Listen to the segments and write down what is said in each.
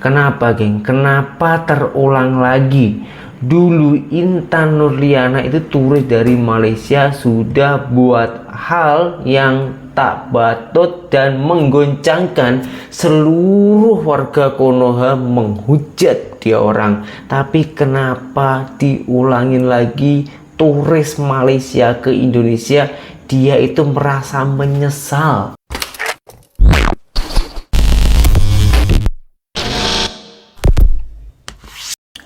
Kenapa, geng? Kenapa terulang lagi? Dulu Intan Nurliana itu turis dari Malaysia sudah buat hal yang tak patut dan menggoncangkan seluruh warga Konoha, menghujat dia orang. Tapi kenapa diulangin lagi turis Malaysia ke Indonesia? Dia itu merasa menyesal.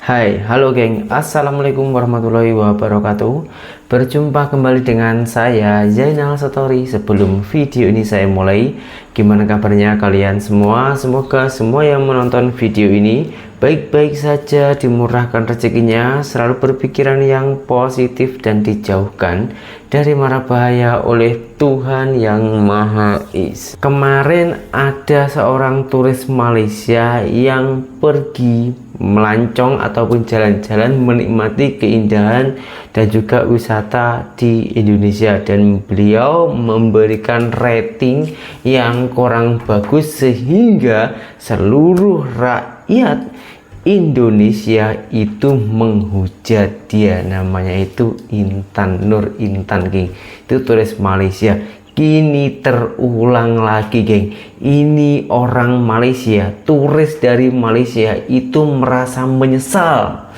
Hai, halo geng, assalamualaikum warahmatullahi wabarakatuh. Berjumpa kembali dengan saya Zainal Satori. Sebelum video ini saya mulai, gimana kabarnya kalian semua? Semoga semua yang menonton video ini baik-baik saja, dimurahkan rezekinya, selalu berpikiran yang positif dan dijauhkan dari mara bahaya oleh Tuhan yang Maha Esa. Kemarin ada seorang turis Malaysia yang pergi melancong ataupun jalan-jalan menikmati keindahan dan juga wisata di Indonesia, dan beliau memberikan rating yang kurang bagus sehingga seluruh rakyat Indonesia itu menghujat dia. Namanya itu Intan Nur Intan, geng. Itu turis Malaysia. Kini terulang lagi, geng. Ini orang Malaysia, turis dari Malaysia itu merasa menyesal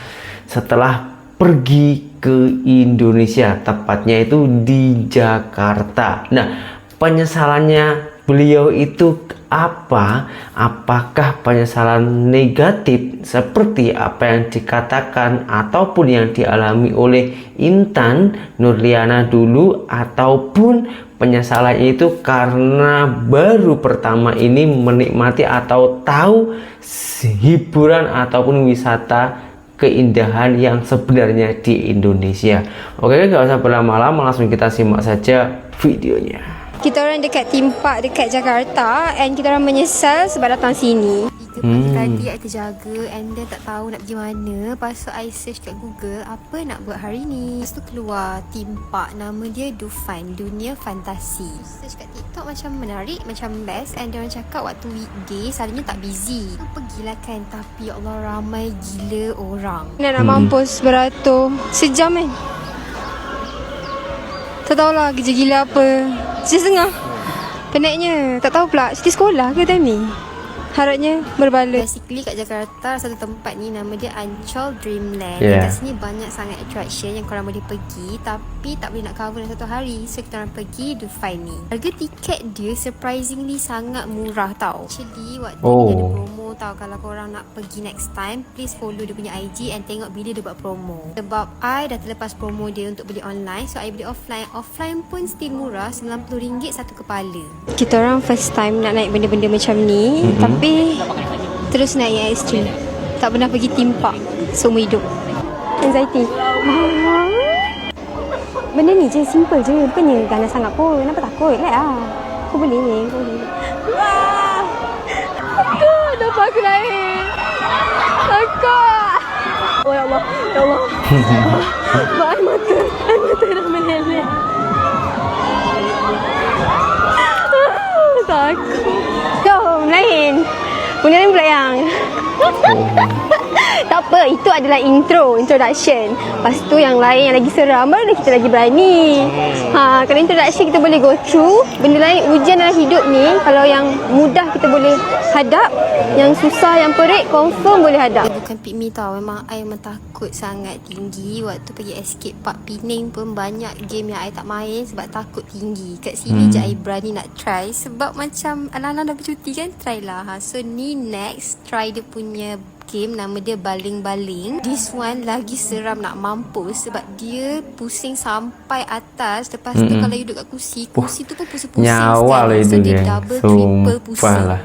setelah pergi ke Indonesia, tepatnya itu di Jakarta. Nah, penyesalannya beliau itu apa? Apakah penyesalan negatif seperti apa yang dikatakan ataupun yang dialami oleh Intan Nurliana dulu, ataupun penyesalannya itu karena baru pertama ini menikmati atau tahu hiburan ataupun wisata keindahan yang sebenarnya di Indonesia? Oke, gak usah berlama-lama, langsung kita simak saja videonya. Kita orang dekat theme park dekat Jakarta, and kita orang menyesal sebab datang sini. 3 pagi tadi I terjaga and then tak tahu nak pergi mana. Lepas tu I search kat Google apa nak buat hari ni. Lepas tu keluar theme park, nama dia Dufan, Dunia Fantasi. Search kat TikTok macam menarik, macam best, and dia orang cakap waktu weekday selalunya tak busy. Pergilah kan, tapi ya Allah ramai gila orang. Nak mampus beratur sejam kan. Tak tahulah kerja gila apa. Setengah penatnya. Tak tahu pula cuti sekolah ke time ni. Harapnya berbala. Basically kat Jakarta satu tempat ni nama dia Ancol Dreamland. Kat sini banyak sangat attraction yang korang boleh pergi, tapi tak boleh nak cover dalam satu hari. So kita orang pergi Dufan ni. Harga tiket dia surprisingly sangat murah tau. Actually waktu ni dia ada promo tau. Kalau korang nak pergi next time, please follow dia punya IG and tengok bila dia buat promo. Sebab I dah terlepas promo dia untuk beli online, so I beli offline. Offline pun still murah, RM90 satu kepala. Kita orang first time nak naik benda-benda macam ni, tapi terus naik yang ekstrim. Tak pernah pergi theme park seumur hidup. Anxiety. Benda ni je simple je, bukannya ganas sangat pun. Kenapa takut? Lah. Aku boleh. Wah! Nampak aku naik. Takut. Oh ya Allah. Ya Allah. Air mata dah meleleh. Takut. Jom lain. Punya ni pula yang tak apa, itu adalah introduction. Lepas tu yang lain yang lagi seram baru kita lagi berani. Kalau introduction kita boleh go through. Benda lain, ujian dalam hidup ni, kalau yang mudah kita boleh hadap, yang susah, yang perik confirm boleh hadap. Bukan pick me tau, memang I memang takut sangat tinggi. Waktu pergi escape park Pening pun banyak game yang I tak main sebab takut tinggi. Kat sini je I berani nak try sebab macam alang-alang dah bercuti kan, try lah. So ni next try dia punya game, nama dia baling-baling. This one lagi seram nak mampus sebab dia pusing sampai atas. Lepas tu kalau you duduk kat kursi tu pun pusing-pusing. Nyawa lah itu, so dia double, triple pusing lah.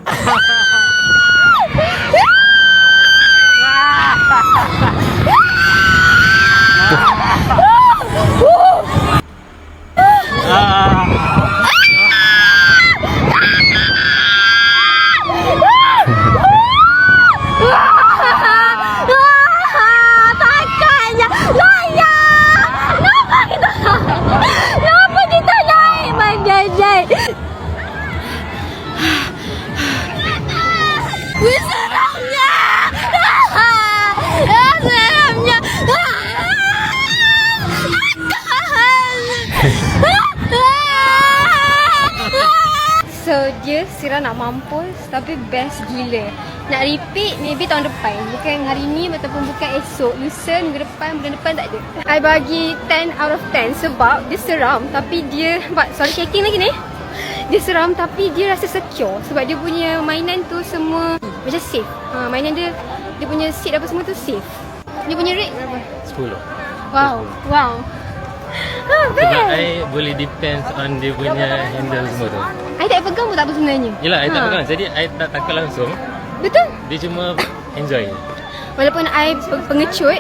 Sira nak mampus, tapi best gila. Nak repeat maybe tahun depan. Bukan hari ni ataupun bukan esok. Lusa, minggu depan, bulan depan tak ada. I bagi 10 out of 10 sebab dia seram tapi dia... Sorry shaking lagi ni. Dia seram tapi dia rasa secure. Sebab dia punya mainan tu semua macam safe. Mainan dia punya seat apa semua tu safe. Dia punya rate berapa? 10. Wow, wow. Best. Sebab I boleh depends on dia punya handle semua tu. I tak pegang pun tak apa sebenarnya. Yelah, I tak pegang. Jadi I tak takut langsung. Betul. Dia cuma enjoy. Walaupun I pengecut,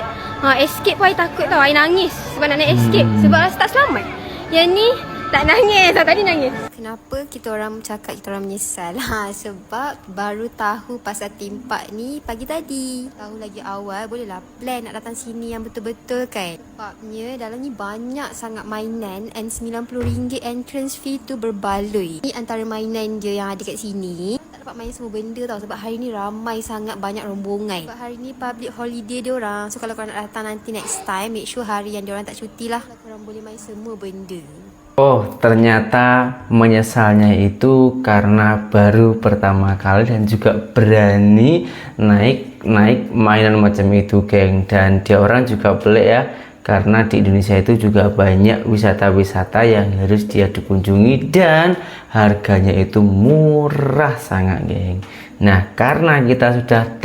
escape pun I takut tau. I nangis sebab nak escape. Sebab rasa tak selamat. Yang ni tak nangis. Tadi nangis. Kenapa kita orang cakap kita orang menyesal? Sebab baru tahu pasal theme park ni pagi tadi. Tahu lagi awal, bolehlah plan nak datang sini yang betul-betul kan. Sebabnya dalam ni banyak sangat mainan and RM90 entrance fee tu berbaloi. Ni antara mainan dia yang ada kat sini. Tak dapat main semua benda tau sebab hari ni ramai sangat banyak rombongan. Sebab hari ni public holiday dia orang. So kalau korang nak datang nanti next time, make sure hari yang dia orang tak cuti lah. Korang boleh main semua benda. Oh, ternyata menyesalnya itu karena baru pertama kali dan juga berani naik mainan macam itu, geng. Dan dia orang juga pelik ya, karena di Indonesia itu juga banyak wisata-wisata yang harus dia dikunjungi dan harganya itu murah sangat, geng. Nah, karena kita sudah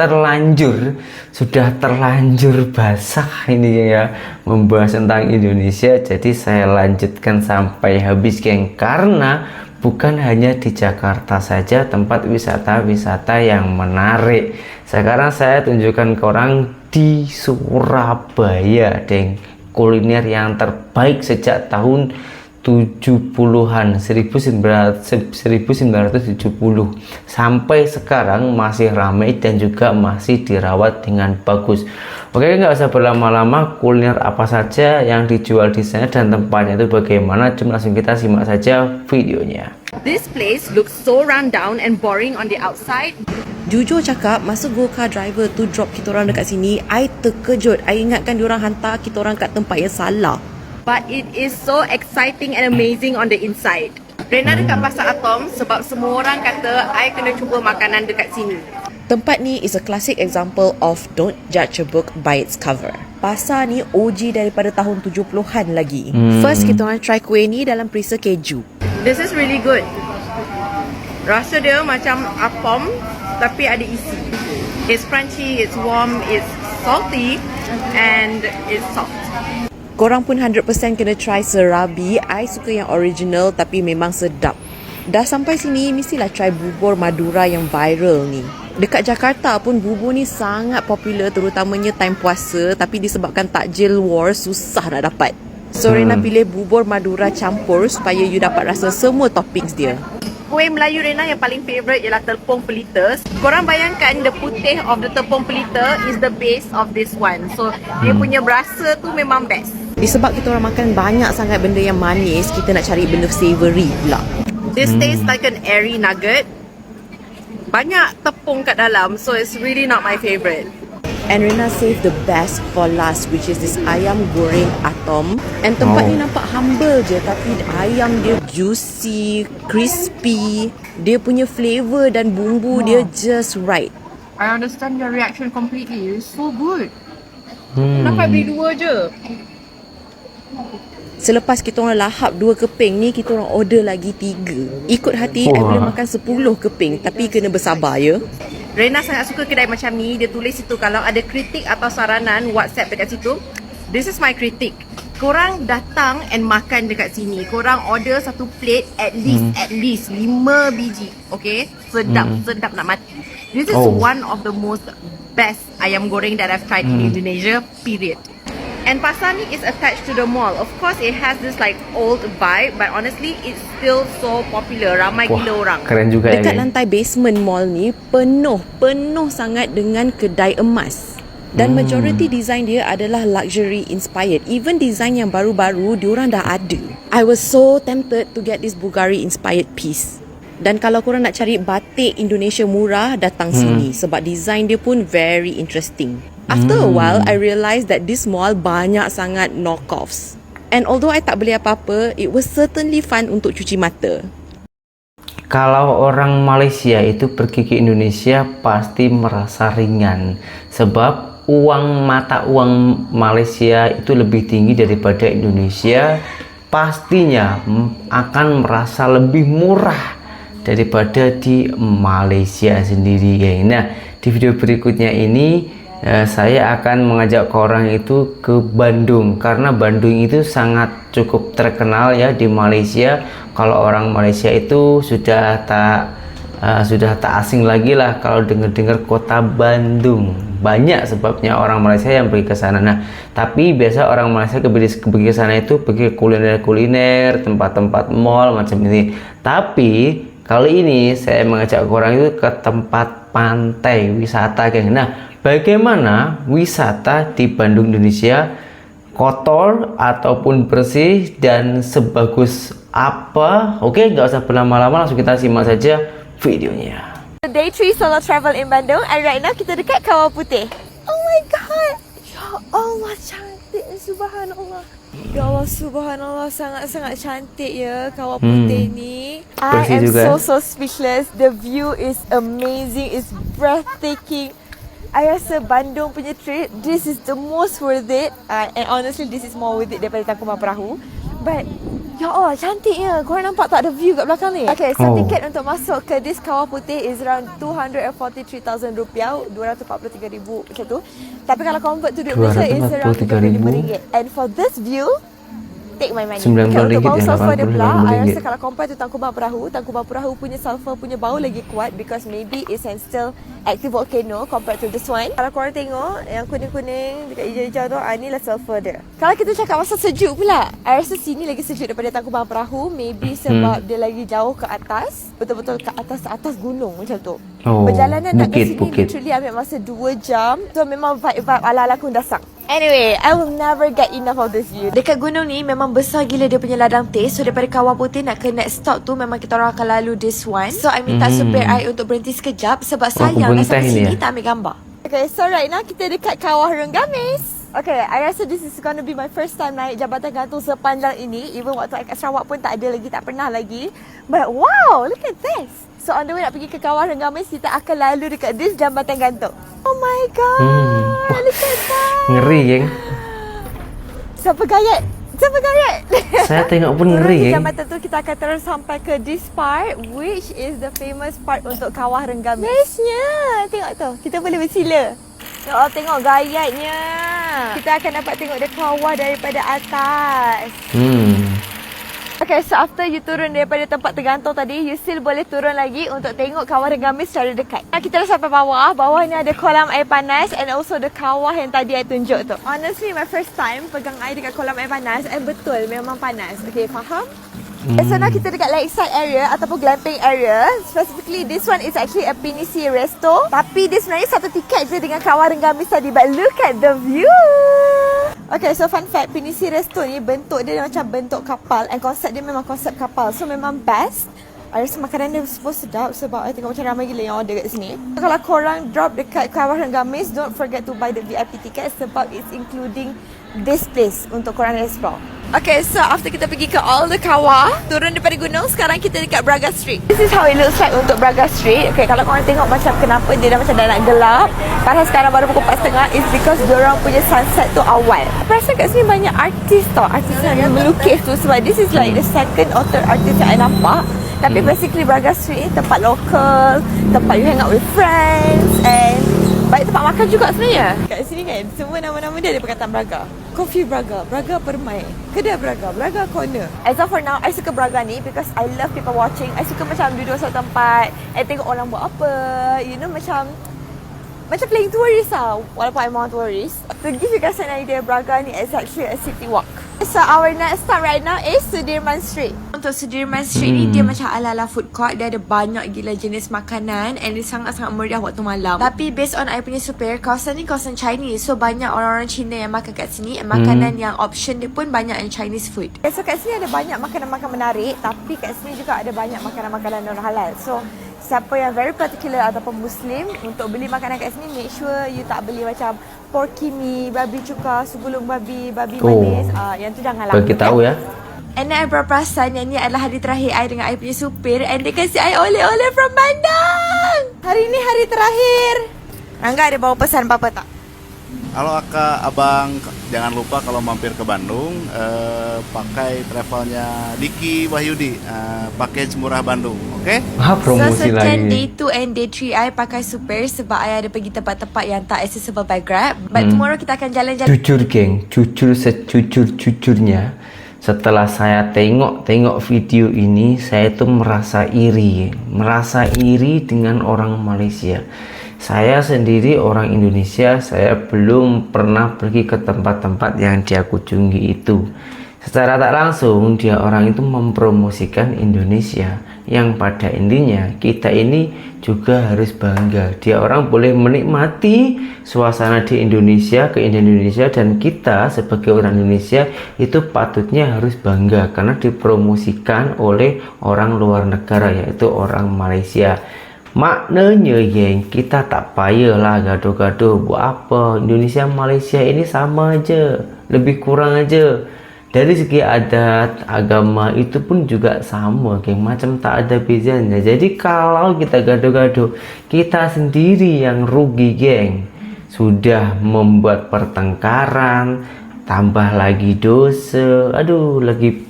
terlanjur basah ini ya membahas tentang Indonesia, jadi saya lanjutkan sampai habis, geng. Karena bukan hanya di Jakarta saja tempat wisata-wisata yang menarik. Sekarang saya tunjukkan ke orang di Surabaya, geng. Kuliner yang terbaik sejak tahun 70-an 1970 sampai sekarang masih ramai dan juga masih dirawat dengan bagus. Oke, nggak usah berlama-lama, kuliner apa saja yang dijual di sana dan tempatnya itu bagaimana, cuma langsung kita simak saja videonya. This place looks so run down and boring on the outside. Jujur cakap, masa go-car driver tu drop kita orang dekat sini, I terkejut. I ingatkan diorang hantar kita orang kat tempat yang salah. But it is so exciting and amazing on the inside. Rena dekat Pasar Atom sebab semua orang kata I kena cuba makanan dekat sini. Tempat ni is a classic example of don't judge a book by its cover. Pasar ni OG daripada tahun 70-an lagi. First, kita orang try kuih ni dalam perisa keju. This is really good. Rasa dia macam apom tapi ada isi. It's crunchy, it's warm, it's salty and it's soft. Korang pun 100% kena try serabi. I suka yang original tapi memang sedap. Dah sampai sini, mestilah try bubur Madura yang viral ni. Dekat Jakarta pun bubur ni sangat popular, terutamanya time puasa. Tapi disebabkan takjil war, susah nak dapat. So Rena pilih bubur Madura campur supaya you dapat rasa semua toppings dia. Kuih Melayu Rena yang paling favourite ialah tepung pelita. Korang bayangkan the putih of the tepung pelita is the base of this one. So dia punya berasa tu memang best. Disebab kita orang makan banyak sangat benda yang manis, kita nak cari benda savoury pula. This tastes like an airy nugget. Banyak tepung kat dalam, so it's really not my favourite. And Rena saved the best for last, which is this ayam goreng atom. And tempat ni nampak humble je, tapi ayam dia juicy, crispy. Dia punya flavour dan bumbu dia just right. I understand your reaction completely. It's so good. Kenapa beli 2 je? Selepas kita orang lahap 2 keping ni, kita orang order lagi 3. Ikut hati, I boleh makan 10 keping. Tapi kena bersabar ya. Rena sangat suka kedai macam ni. Dia tulis situ kalau ada kritik atau saranan, WhatsApp dekat situ. This is my critic. Korang datang and makan dekat sini. Korang order satu plate at least 5 biji. Okay? Sedap nak mati. This is one of the most best ayam goreng that I've tried in Indonesia, period. And pasar ni is attached to the mall. Of course, it has this like old vibe, but honestly, it's still so popular. Ramai gila orang. Keren juga ya. Dekat lantai basement mall ni penuh sangat dengan kedai emas. Dan majority design dia adalah luxury inspired. Even design yang baru-baru diorang dah ada. I was so tempted to get this Bulgari inspired piece. Dan kalau korang nak cari batik Indonesia murah, datang sini sebab design dia pun very interesting. After a while, I realised that this mall banyak sangat knockoffs. And although I tak beli apa-apa, it was certainly fun untuk cuci mata. Kalau orang Malaysia itu pergi ke Indonesia pasti merasa ringan, sebab mata uang Malaysia itu lebih tinggi daripada Indonesia, pastinya akan merasa lebih murah daripada di Malaysia sendiri, guys. Nah, di video berikutnya ini saya akan mengajak orang itu ke Bandung, karena Bandung itu sangat cukup terkenal ya di Malaysia. Kalau orang Malaysia itu sudah tak asing lagi lah kalau dengar kota Bandung. Banyak sebabnya orang Malaysia yang pergi ke sana. Nah, tapi biasa orang Malaysia pergi ke sana itu pergi kuliner-kuliner, tempat-tempat mall macam ini. Tapi kali ini saya mengajak orang itu ke tempat pantai wisata, geng. Nah, bagaimana wisata di Bandung, Indonesia, kotor ataupun bersih dan sebagus apa? Oke, nggak usah berlama-lama, langsung kita simak saja videonya. Day 3 solo travel in Bandung, and right now kita dekat Kawah Putih. Oh my god. Ya Allah, cantik, subhanallah. Ya Allah, subhanallah, sangat-sangat cantik ya Kawah Putih ni. I am juga. so speechless. The view is amazing, it's breathtaking. I rasa Bandung punya trip, this is the most worth it. And honestly, this is more worth it daripada Tangkuban Perahu. But ya Allah, cantiknya. Korang nampak tak ada view kat belakang ni? Okay, so tiket untuk masuk ke this Kawah Putih is around RM243,000, RM243,000 macam tu. Tapi kalau convert to duit Malaysia is around RM35,000. And for this view, take my money. Okay, untuk bau sulfur dia pula, I rasa kalau compare to Tangkuban Perahu punya sulfur punya bau lagi kuat because maybe it's still active volcano compared to this one. Kalau korang tengok yang kuning-kuning dekat hijau-hijau tu, ni lah sulfur dia. Kalau kita cakap pasal sejuk pula, I rasa sini lagi sejuk daripada Tangkuban Perahu. Maybe sebab dia lagi jauh ke atas, betul-betul ke atas gunung macam tu. Perjalanan nak ke sini literally ambil masa 2 jam. So memang vibe ala-ala Kundasang. Anyway, I will never get enough of this view. Dekat gunung ni memang besar gila dia punya ladang teh. So daripada Kawah Putih nak ke next stop tu memang kita orang akan lalu this one. So I minta supir I untuk berhenti sekejap sebab sayang dah sampai sini tak ambil gambar. Okay, so right now kita dekat Kawah Renggamis. Okay, I rasa this is gonna be my first time naik jambatan gantung sepanjang ini. Even waktu I kat Sarawak pun tak ada lagi, tak pernah lagi. But wow, look at this. So on the way nak pergi ke Kawah Renggamis, kita akan lalu dekat this jambatan gantung. Oh my god, look at that. Ngeri, geng. Siapa gayat? Saya tengok pun ngeri, Turun geng. jambatan tu kita akan terus sampai ke this part, which is the famous part untuk Kawah Renggamis. Bestnya, tengok tu, kita boleh bersila. Ya Allah, tengok gayatnya. Kita akan dapat tengok dia kawah daripada atas. Okay, so after you turun daripada tempat tergantung tadi, you still boleh turun lagi untuk tengok Kawah Renggamis secara dekat. Kita dah sampai bawah. Bawah ni ada kolam air panas and also the kawah yang tadi I tunjuk tu. Honestly, my first time pegang air dekat kolam air panas, betul memang panas. Okay, faham? So now kita dekat lakeside area ataupun glamping area. Specifically, this one is actually a Pinisi Resto. Tapi dia sebenarnya satu tiket je dengan Kawah Renggamis tadi. But look at the view! Okay, so fun fact, Pinisi Resto ni bentuk dia macam bentuk kapal. And konsep dia memang konsep kapal. So memang best. I rasa makanan dia suppose sedap sebab I tengok macam ramai gila yang order kat sini. Kalau korang drop dekat Kawah Renggamis, don't forget to buy the VIP ticket sebab it's including this place untuk korang explore. Okay, so after kita pergi ke all the kawah, turun daripada gunung, sekarang kita dekat Braga Street. This is how it looks like untuk Braga Street. Okay, kalau korang tengok macam kenapa dia dah macam dah nak gelap, padahal sekarang baru pukul 4.30, is because diorang punya sunset tu awal. Aku rasa kat sini banyak artis tau, artis yang melukis tu sebab this is like the second or third artist yang I nampak. Tapi basically Braga Street ni tempat lokal, tempat you hang out with friends and baik tempat makan juga sebenarnya. Kat sini kan semua nama-nama dia ada perkataan Braga. Coffee Braga, Braga Permai, Kedai Braga, Braga Corner. As of for now, I suka Braga ni because I love people watching. I suka macam duduk satu tempat and tengok orang buat apa. You know, macam playing tourist lah. Walaupun I'm not tourist. To give you guys an idea, Braga ni is actually a city walk. So our next stop right now is Sudirman Street. Untuk Sudirman Street ni dia macam ala-ala food court. Dia ada banyak gila jenis makanan and dia sangat-sangat meriah waktu malam. Tapi based on I punya supir, kawasan ni kawasan Chinese. So banyak orang-orang Cina yang makan kat sini. And makanan yang option dia pun banyak yang Chinese food. So kat sini ada banyak makanan-makanan menarik. Tapi kat sini juga ada banyak makanan-makanan non-halal. So siapa yang very particular ataupun Muslim untuk beli makanan kat sini, make sure you tak beli macam porky mie, babi cuka, subulung babi manis. Yang tu janganlah. Bagi tahu ya. And then I berperasan yang ni adalah hari terakhir I dengan I punya supir. And dia kasi I oleh-oleh from Bandung. Hari ni hari terakhir. Angga ada bawa pesan apa-apa tak? Halo Aka, Abang, jangan lupa kalau mampir ke Bandung pakai travelnya Diki Wahyudi, package murah Bandung, oke? Promosi so, lagi. day 2 and day 3 I pakai supir sebab I ada pergi tempat-tempat yang tak accessible by Grab. But tomorrow kita akan jalan-jalan. Jujur geng, jujur sejujur-jujurnya, setelah saya tengok video ini, saya tuh merasa iri dengan orang Malaysia. Saya sendiri orang Indonesia, saya belum pernah pergi ke tempat-tempat yang dia kunjungi itu. Secara tak langsung dia orang itu mempromosikan Indonesia, yang pada intinya kita ini juga harus bangga. Dia orang boleh menikmati suasana di Indonesia, keindahan Indonesia, dan kita sebagai orang Indonesia itu patutnya harus bangga karena dipromosikan oleh orang luar negara, yaitu orang Malaysia. Maknanya geng, kita tak payahlah gaduh-gaduh buat apa. Indonesia Malaysia ini sama aja, lebih kurang aja. Dari segi adat, agama itu pun juga sama geng, macam tak ada bezanya. Jadi kalau kita gaduh-gaduh, kita sendiri yang rugi geng. Sudah membuat pertengkaran, tambah lagi dosa. Aduh, lagi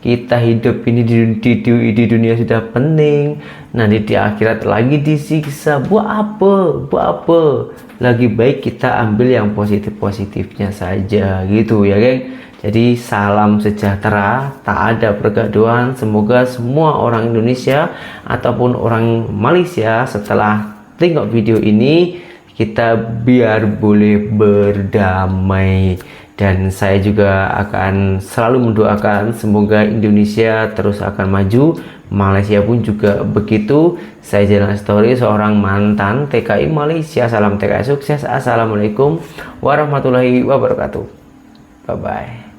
kita hidup ini di dunia sudah pening, nanti di akhirat lagi disiksa. Buat apa? Lagi baik kita ambil yang positifnya saja gitu ya geng. Jadi salam sejahtera, tak ada pergaduhan. Semoga semua orang Indonesia ataupun orang Malaysia setelah tengok video ini kita biar boleh berdamai. Dan saya juga akan selalu mendoakan semoga Indonesia terus akan maju, Malaysia pun juga begitu. Saya Zainal Satori, seorang mantan TKI Malaysia. Salam TKI sukses. Assalamualaikum warahmatullahi wabarakatuh. Bye-bye.